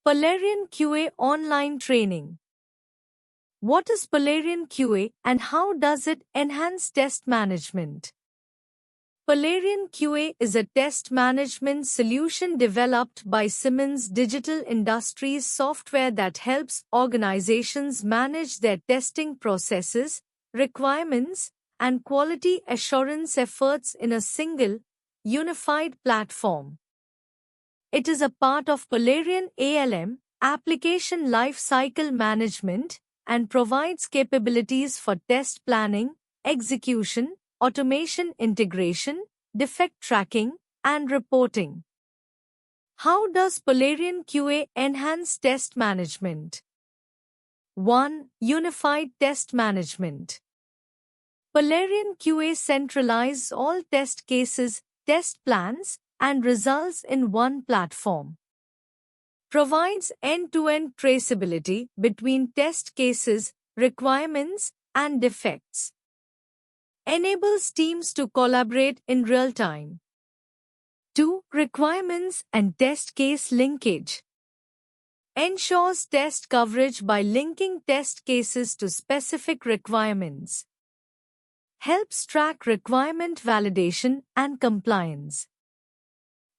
Polarian QA Online Training. What is Polarian QA and how does it enhance test management? Polarian QA is a test management solution developed by Siemens Digital Industries software that helps organizations manage their testing processes, requirements, and quality assurance efforts in a single, unified platform. It is a part of Polarian ALM, Application Lifecycle Management, and provides capabilities for test planning, execution, automation integration, defect tracking, and reporting. How does Polarian QA enhance test management? 1. Unified test management. Polarian QA centralizes all test cases, test plans, and results in one platform. Provides end-to-end traceability between test cases, requirements, and defects. Enables teams to collaborate in real time. 2. Requirements and test case linkage. Ensures test coverage by linking test cases to specific requirements. Helps track requirement validation and compliance.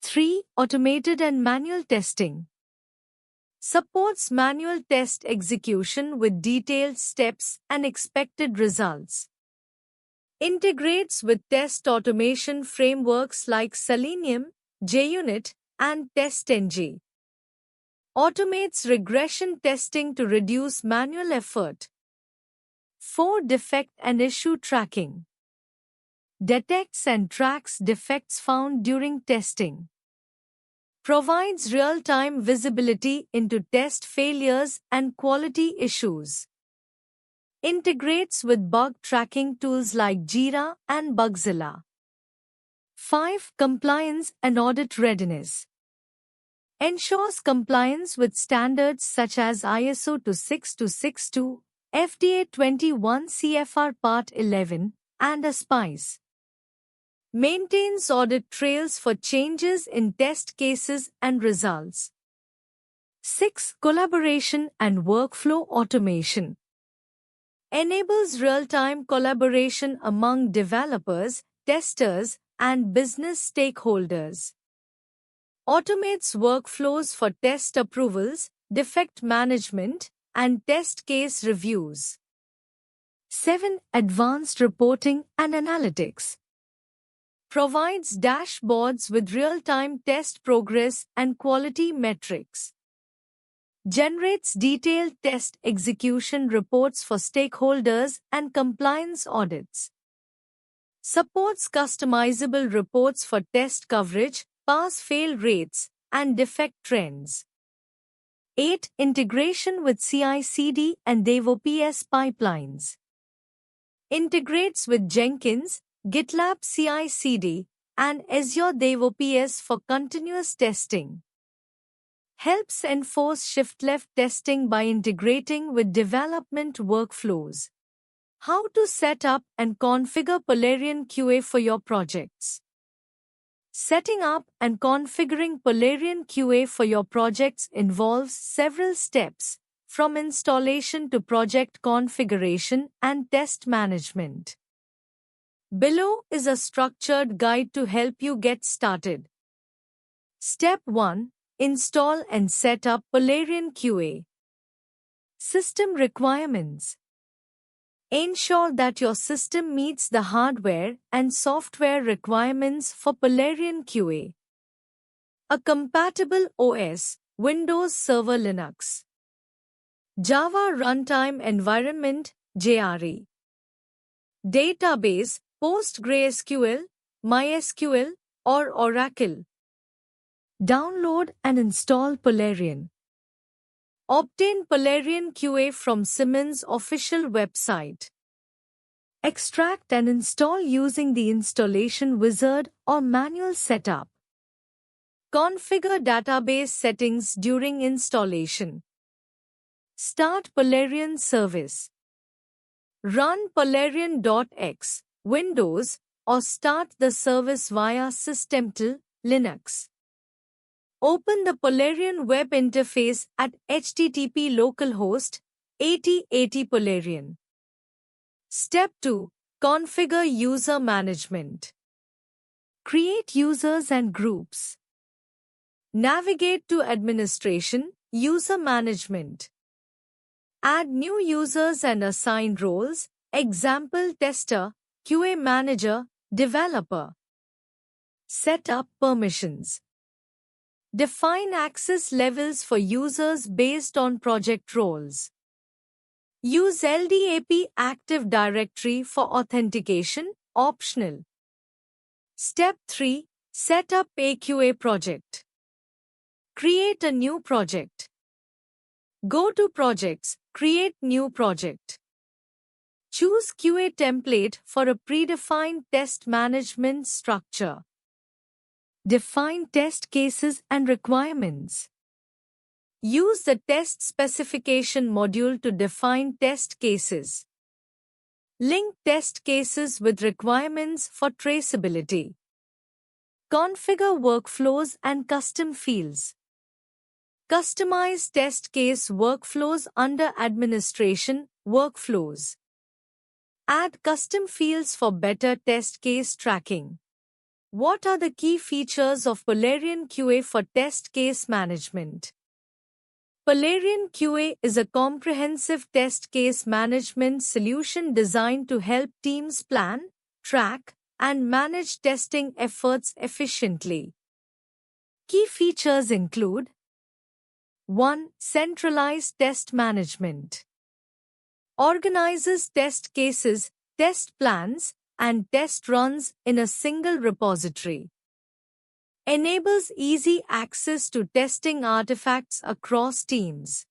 3. Automated and manual testing. Supports manual test execution with detailed steps and expected results. Integrates with test automation frameworks like Selenium, JUnit, and TestNG. Automates regression testing to reduce manual effort. 4. Defect and issue tracking. Detects and tracks defects found during testing. Provides real-time visibility into test failures and quality issues. Integrates with bug tracking tools like Jira and Bugzilla. 5. Compliance and audit readiness. Ensures compliance with standards such as ISO 26262, FDA 21 CFR Part 11, and ASPICE. Maintains audit trails for changes in test cases and results. 6. Collaboration and workflow automation. Enables real-time collaboration among developers, testers, and business stakeholders. Automates workflows for test approvals, defect management, and test case reviews. 7. Advanced reporting and analytics. Provides dashboards with real-time test progress and quality metrics. Generates detailed test execution reports for stakeholders and compliance audits. Supports customizable reports for test coverage, pass-fail rates, and defect trends. 8. Integration with CI/CD and DevOps pipelines. Integrates with Jenkins, GitLab CI/CD, and Azure DevOps for continuous testing. Helps enforce shift-left testing by integrating with development workflows. How to set up and configure Polarian QA for your projects. Setting up and configuring Polarian QA for your projects involves several steps, from installation to project configuration and test management. Below is a structured guide to help you get started. Step 1. Install and set up Polarian QA. System requirements. Ensure that your system meets the hardware and software requirements for Polarian QA. A compatible OS, Windows Server Linux. Java Runtime Environment, JRE. Database, PostgreSQL, MySQL, or Oracle. Download and install Polarian. Obtain Polarian QA from Siemens' official website. Extract and install using the installation wizard or manual setup. Configure database settings during installation. Start Polarian service. Run Polarian.x, Windows, or start the service via Systemtl, Linux. Open the Polarion web interface at http localhost 8080 Polarion. Step 2. Configure user management. Create users and groups. Navigate to Administration, User Management. Add new users and assign roles, example tester, QA manager, developer. Set up permissions. Define access levels for users based on project roles. Use LDAP Active Directory for authentication, optional. Step 3. Set up a QA project. Create a new project. Go to Projects, Create New Project. Choose QA template for a predefined test management structure. Define test cases and requirements. Use the test specification module to define test cases. Link test cases with requirements for traceability. Configure workflows and custom fields. Customize test case workflows under Administration, Workflows. Add custom fields for better test case tracking. What are the key features of Polarion QA for test case management? Polarion QA is a comprehensive test case management solution designed to help teams plan, track, and manage testing efforts efficiently. Key features include 1. Centralized test management. Organizes test cases, test plans, and test runs in a single repository. Enables easy access to testing artifacts across teams.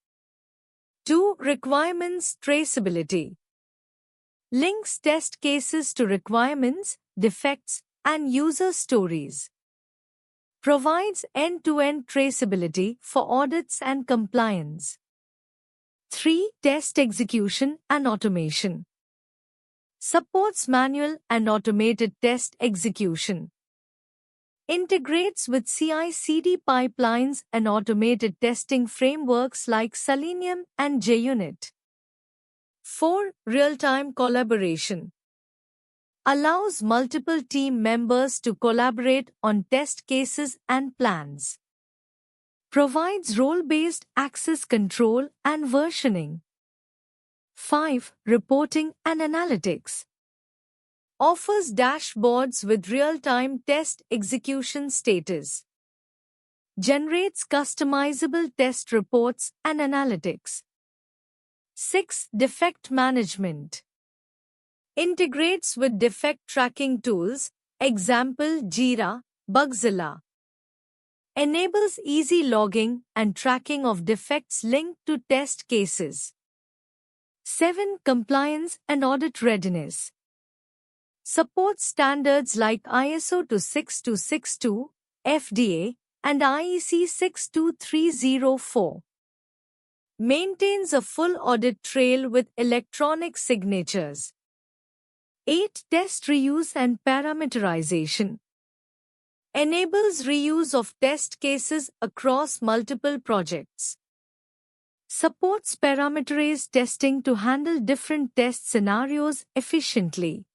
2. Requirements traceability. Links test cases to requirements, defects, and user stories. Provides end-to-end traceability for audits and compliance. 3. Test execution and automation. Supports manual and automated test execution. Integrates with CI/CD pipelines and automated testing frameworks like Selenium and JUnit. 4. Real-time collaboration. Allows multiple team members to collaborate on test cases and plans. Provides role-based access control and versioning. 5. Reporting and analytics. Offers dashboards with real-time test execution status. Generates customizable test reports and analytics. 6. Defect management. Integrates with defect tracking tools, example Jira, Bugzilla. Enables easy logging and tracking of defects linked to test cases. 7. Compliance and audit readiness. Supports standards like ISO 26262, FDA, and IEC 62304. Maintains a full audit trail with electronic signatures. 8. Test reuse and parameterization. Enables reuse of test cases across multiple projects. Supports parameterized testing to handle different test scenarios efficiently.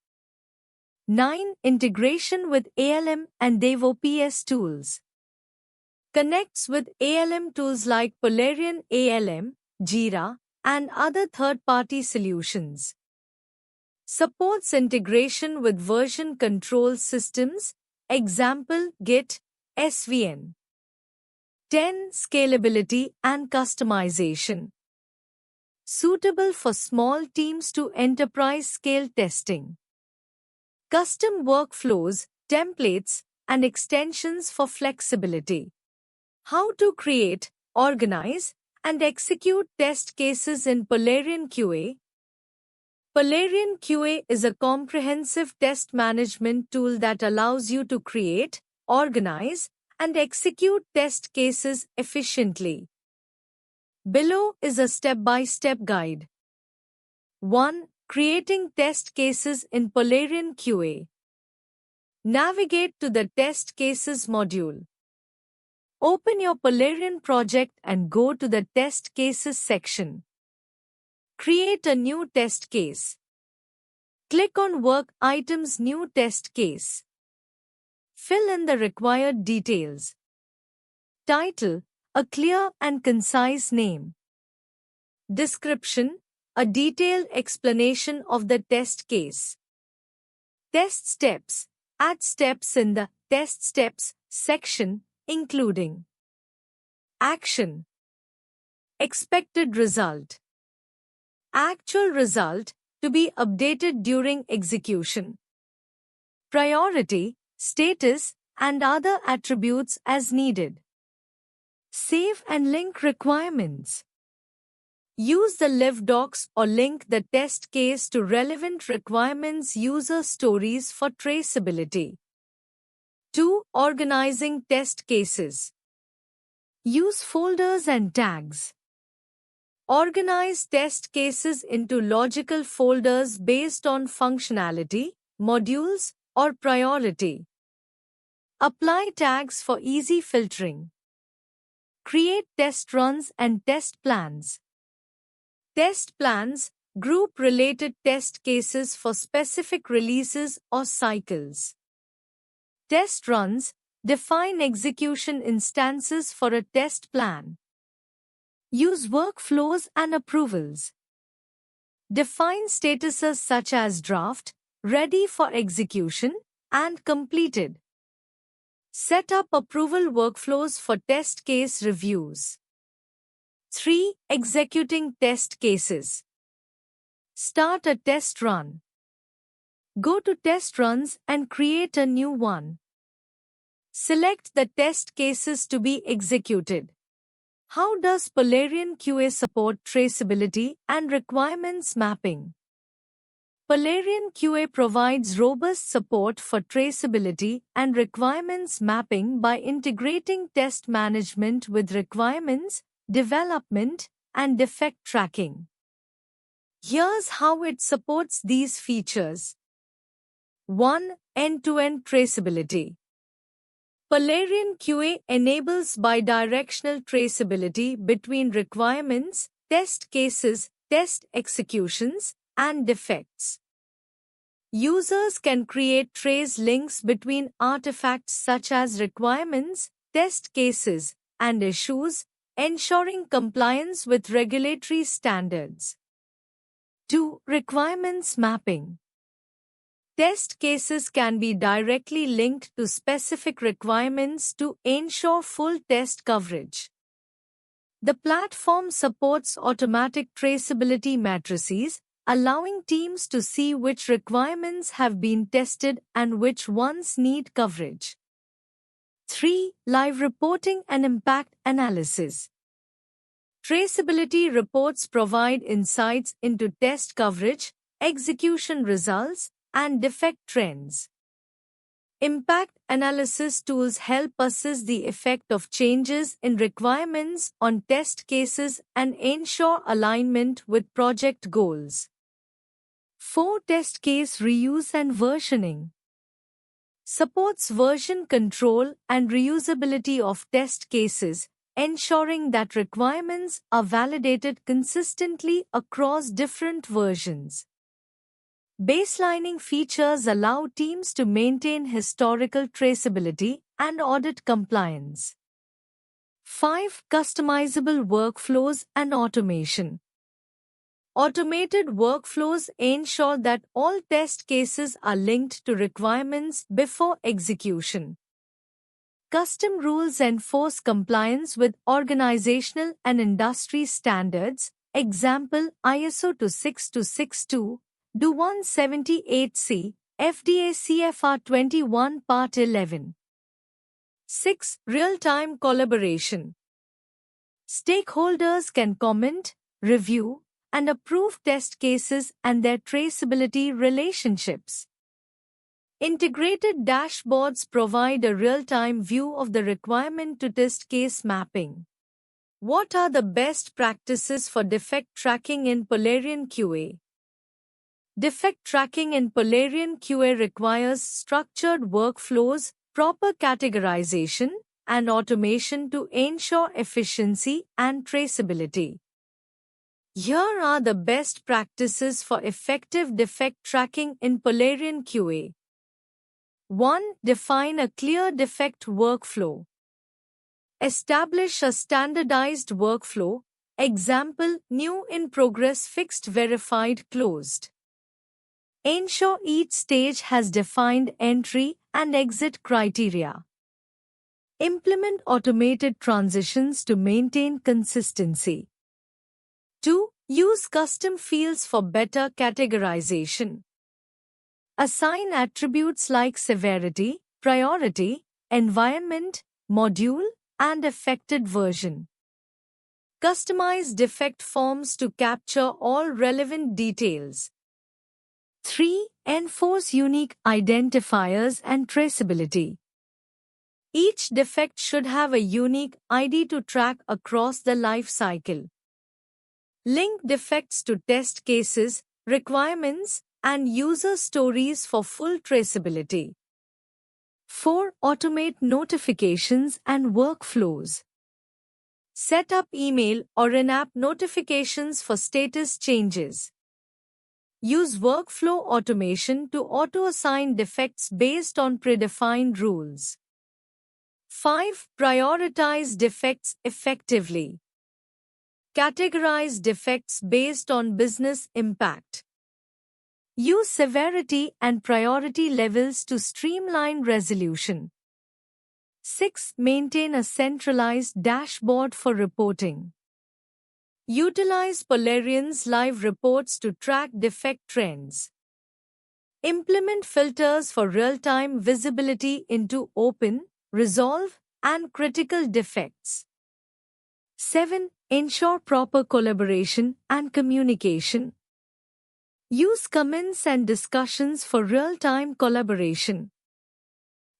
9. Integration with ALM and DevOps tools. Connects with ALM tools like Polarion ALM, Jira, and other third-party solutions. Supports integration with version control systems, example Git, SVN. 10. Scalability and customization. Suitable for small teams to enterprise-scale testing. Custom workflows, templates, and extensions for flexibility. How to create, organize, and execute test cases in Polarion QA. Polarion QA is a comprehensive test management tool that allows you to create, organize, and execute test cases efficiently. Below is a step-by-step guide. 1. Creating test cases in Polarion QA. Navigate to the Test Cases module. Open your Polarian project and go to the Test Cases section. Create a new test case. Click on Work Items New Test Case. Fill in the required details. Title: a clear and concise name. Description: a detailed explanation of the test case. Test steps: add steps in the Test Steps section, including action, expected result, actual result, to be updated during execution, priority, status, and other attributes as needed. Save and link requirements. Use the live docs or link the test case to relevant requirements user stories for traceability. 2. Organizing test cases. Use folders and tags. Organize test cases into logical folders based on functionality, modules, or priority. Apply tags for easy filtering. Create test runs and test plans. Test plans group related test cases for specific releases or cycles. Test runs define execution instances for a test plan. Use workflows and approvals. Define statuses such as draft, ready for execution, and completed. Set up approval workflows for test case reviews. 3. Executing test cases. Start a test run. Go to Test Runs and create a new one. Select the test cases to be executed. How does Polarian QA support traceability and requirements mapping? Polarian QA provides robust support for traceability and requirements mapping by integrating test management with requirements, development, and defect tracking. Here's how it supports these features. 1. End-to-end traceability. Polarian QA enables bidirectional traceability between requirements, test cases, test executions, and defects. Users can create trace links between artifacts such as requirements, test cases, and issues, ensuring compliance with regulatory standards. 2. Requirements mapping. Test cases can be directly linked to specific requirements to ensure full test coverage. The platform supports automatic traceability matrices, allowing teams to see which requirements have been tested and which ones need coverage. 3. Live reporting and impact analysis. Traceability reports provide insights into test coverage, execution results, and defect trends. Impact analysis tools help assess the effect of changes in requirements on test cases and ensure alignment with project goals. 4. Test case reuse and versioning. Supports version control and reusability of test cases, ensuring that requirements are validated consistently across different versions. Baselining features allow teams to maintain historical traceability and audit compliance. 5. Customizable workflows and automation. Automated workflows ensure that all test cases are linked to requirements before execution. Custom rules enforce compliance with organizational and industry standards, example ISO 26262, DO 178C, FDA CFR 21 Part 11. 6. Real-time collaboration. Stakeholders can comment, review, and approve test cases and their traceability relationships. Integrated dashboards provide a real-time view of the requirement to test case mapping. What are the best practices for defect tracking in Polarian QA? Defect tracking in Polarian QA requires structured workflows, proper categorization, and automation to ensure efficiency and traceability. Here are the best practices for effective defect tracking in Polarion QA. 1. Define a clear defect workflow. Establish a standardized workflow, example, new in progress, fixed, verified, closed. Ensure each stage has defined entry and exit criteria. Implement automated transitions to maintain consistency. 2. Use custom fields for better categorization. Assign attributes like severity, priority, environment, module, and affected version. Customize defect forms to capture all relevant details. 3. Enforce unique identifiers and traceability. Each defect should have a unique ID to track across the life cycle. Link defects to test cases, requirements, and user stories for full traceability. 4. Automate notifications and workflows. Set up email or in-app notifications for status changes. Use workflow automation to auto-assign defects based on predefined rules. 5. Prioritize defects effectively. Categorize defects based on business impact. Use severity and priority levels to streamline resolution. 6. Maintain a centralized dashboard for reporting. Utilize Polarion's live reports to track defect trends. Implement filters for real-time visibility into open, resolve, and critical defects. 7. Ensure proper collaboration and communication. Use comments and discussions for real-time collaboration.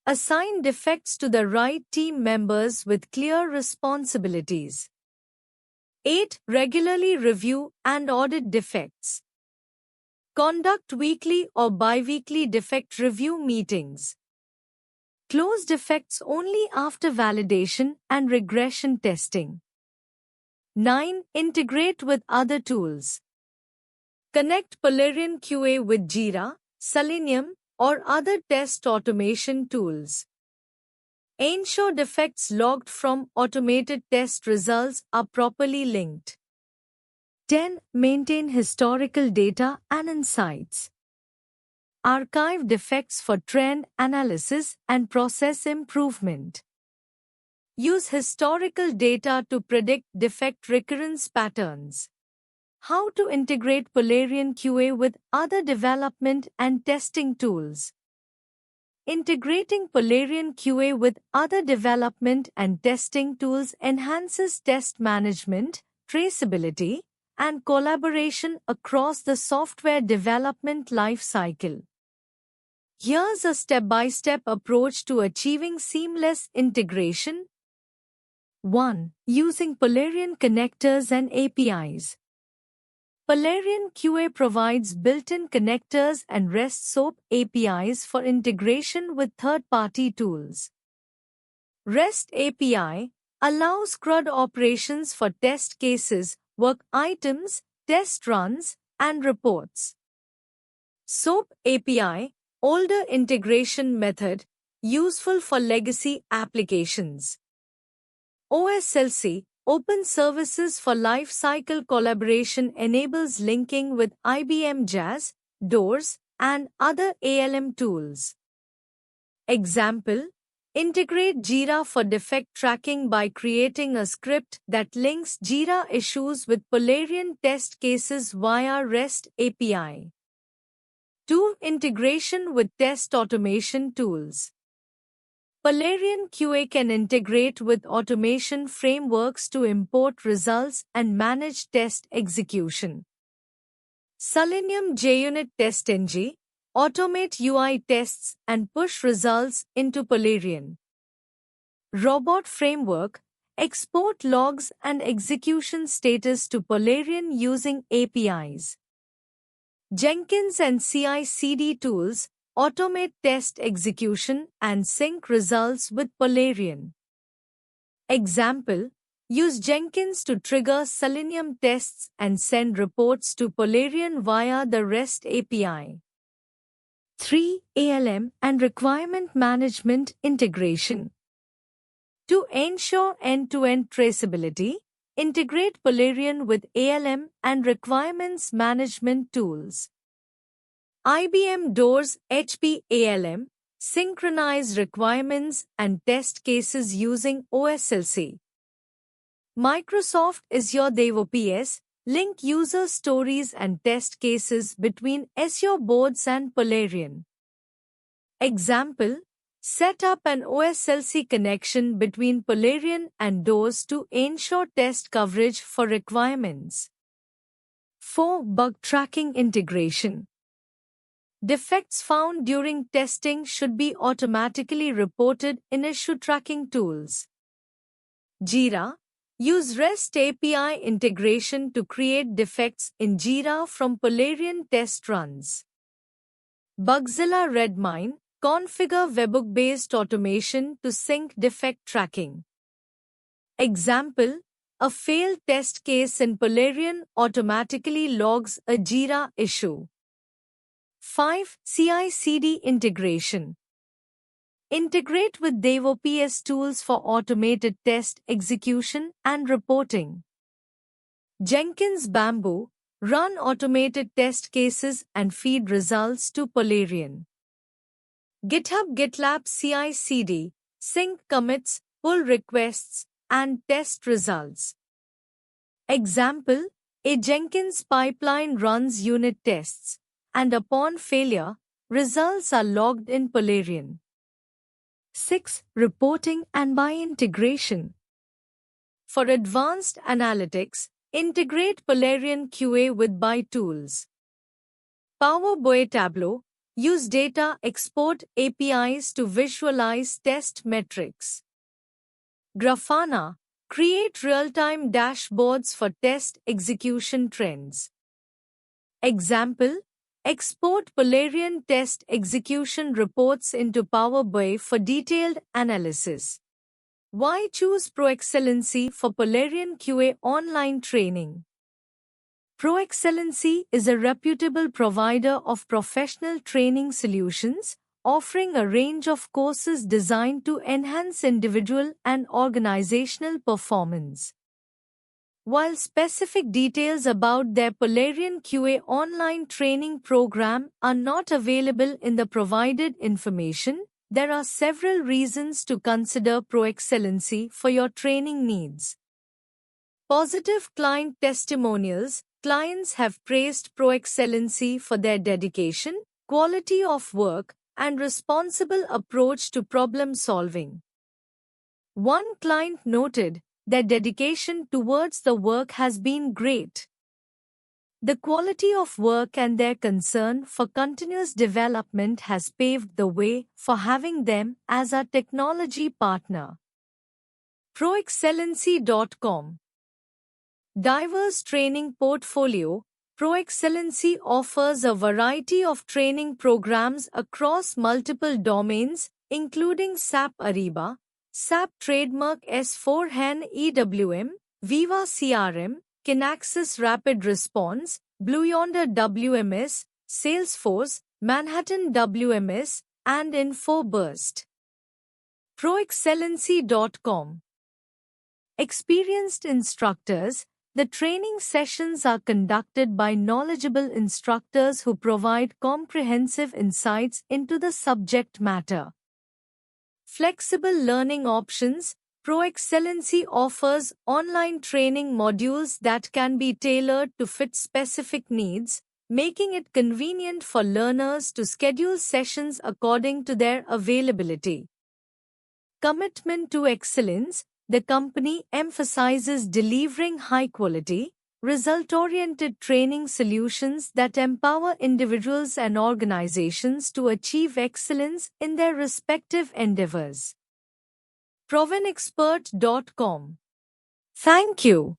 Assign defects to the right team members with clear responsibilities. 8. Regularly review and audit defects. Conduct weekly or bi-weekly defect review meetings. Close defects only after validation and regression testing. 9. Integrate with other tools. Connect Polarion QA with Jira, Selenium, or other test automation tools. Ensure defects logged from automated test results are properly linked. 10. Maintain historical data and insights. Archive defects for trend analysis and process improvement. Use historical data to predict defect recurrence patterns. How to integrate Polarion QA with other development and testing tools. Integrating Polarion QA with other development and testing tools enhances test management, traceability, and collaboration across the software development lifecycle. Here's a step-by-step approach to achieving seamless integration. 1. Using Polarion connectors and APIs. Polarion QA provides built-in connectors and REST SOAP APIs for integration with third-party tools. REST API allows CRUD operations for test cases, work items, test runs, and reports. SOAP API, older integration method, useful for legacy applications. OSLC, Open Services for Lifecycle Collaboration, enables linking with IBM JAS, DOORS, and other ALM tools. Example: integrate Jira for defect tracking by creating a script that links Jira issues with Polarion test cases via REST API. 2. Integration with test automation tools. Polarion QA can integrate with automation frameworks to import results and manage test execution. Selenium JUnit TestNG, automate UI tests and push results into Polarion. Robot Framework, export logs and execution status to Polarion using APIs. Jenkins and CI/CD tools, automate test execution and sync results with Polarion. Example: use Jenkins to trigger Selenium tests and send reports to Polarion via the REST API. 3. ALM and requirement management integration. To ensure end-to-end traceability, integrate Polarion with ALM and requirements management tools. IBM DOORS HP ALM synchronize requirements and test cases using OSLC. Microsoft Azure DevOps link user stories and test cases between Azure boards and Polarion. Example: set up an OSLC connection between Polarion and DOORS to ensure test coverage for requirements. 4. Bug tracking integration. Defects found during testing should be automatically reported in issue tracking tools. Jira. Use REST API integration to create defects in Jira from Polarion test runs. Bugzilla Redmine. Configure webhook-based automation to sync defect tracking. Example: a failed test case in Polarion automatically logs a Jira issue. 5. CI/CD integration. Integrate with DevOps tools for automated test execution and reporting. Jenkins Bamboo. Run automated test cases and feed results to Polarion. GitHub GitLab CI/CD. Sync commits, pull requests, and test results. Example: a Jenkins pipeline runs unit tests, and upon failure, results are logged in Polarion. 6. Reporting and BI integration. For advanced analytics, integrate Polarion QA with BI tools. Power BI Tableau. Use data export APIs to visualize test metrics. Grafana. Create real-time dashboards for test execution trends. Example: export Polarion test execution reports into Power BI for detailed analysis. Why choose ProExcellency for Polarion QA online training? ProExcellency is a reputable provider of professional training solutions, offering a range of courses designed to enhance individual and organizational performance. While specific details about their Polarion QA online training program are not available in the provided information, there are several reasons to consider ProExcellency for your training needs. Positive client testimonials. Clients have praised ProExcellency for their dedication, quality of work, and responsible approach to problem solving. One client noted, "Their dedication towards the work has been great. The quality of work and their concern for continuous development has paved the way for having them as our technology partner." ProExcellency.com. Diverse training portfolio. ProExcellency offers a variety of training programs across multiple domains, including SAP Ariba, SAP Trademark S/4HANA EWM, Viva CRM, Kinaxis Rapid Response, Blue Yonder WMS, Salesforce, Manhattan WMS, and InfoBurst. ProExcellency.com. Experienced instructors. The training sessions are conducted by knowledgeable instructors who provide comprehensive insights into the subject matter. Flexible learning options. ProExcellency offers online training modules that can be tailored to fit specific needs, making it convenient for learners to schedule sessions according to their availability. Commitment to excellence. The company emphasizes delivering high-quality, result-oriented training solutions that empower individuals and organizations to achieve excellence in their respective endeavors. ProvenExpert.com. Thank you.